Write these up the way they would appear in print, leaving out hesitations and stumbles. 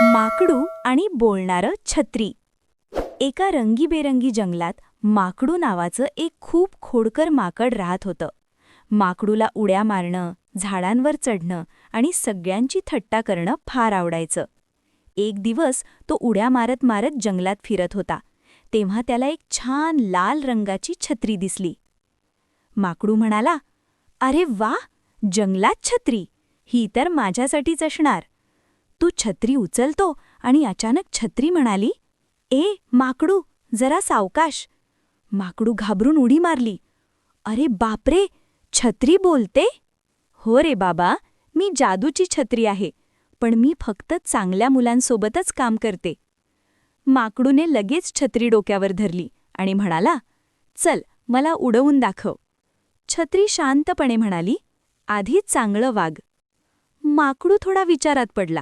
माकडू आणि बोलणारं छत्री. एका रंगीबेरंगी जंगलात माकडू नावाचं एक खूप खोडकर माकड राहत होतं. माकडूला उड्या मारणं, झाडांवर चढणं आणि सगळ्यांची थट्टा करणं फार आवडायचं. एक दिवस तो उड्या मारत मारत जंगलात फिरत होता, तेव्हा त्याला एक छान लाल रंगाची छत्री दिसली. माकडू म्हणाला, "अरे वा, जंगलात छत्री! ही तर माझ्यासाठीच असणार." तो छत्री उचलतो आणि अचानक छत्री म्हणाली, "ए माकडू, जरा सावकाश." माकडू घाबरून उडी मारली. "अरे बापरे, छत्री बोलते?" "हो रे बाबा, मी जादूची छत्री आहे, पण मी फक्त चांगल्या मुलांसोबतच काम करते." माकडूने लगेच छत्री डोक्यावर धरली आणि म्हणाला, "चल, मला उडवून दाखव." छत्री शांतपणे म्हणाली, "आधी चांगलं वाग." माकडू थोडा विचारात पडला.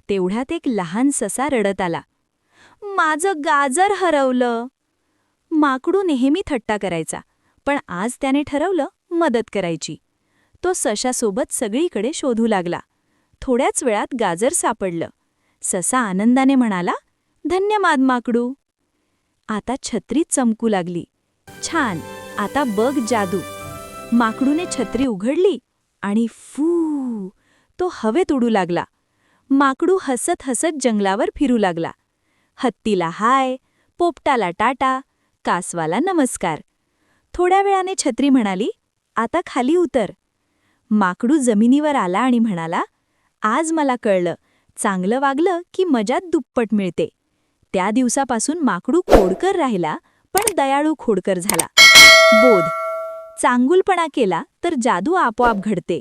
तेवढ्यात एक लहान ससा रडत आला, "माझं गाजर हरवलं." माकडू नेहमी थट्टा करायचा, पण आज त्याने ठरवलं मदत करायची. तो सशासोबत सगळीकडे शोधू लागला. थोड्याच वेळात गाजर सापडलं. ससा आनंदाने म्हणाला, "धन्यवाद माकडू." आता छत्री चमकू लागली. "छान, आता बघ जादू." माकडूने छत्री उघडली आणि फू, तो हवेत उडू लागला. माकडू हसत हसत जंगलावर फिरू लागला. हत्तीला हाय, पोपटाला टाटा, कासवाला नमस्कार. थोड्या वेळाने छत्री म्हणाली, "आता खाली उतर." माकडू जमिनीवर आला आणि म्हणाला, "आज मला कळलं, चांगलं वागलं की मजा दुप्पट मिळते." त्या दिवसापासून माकडू खोडकर राहिला, पण दयाळू खोडकर झाला. बोध: चांगुलपणा केला तर जादू आपोआप घडते.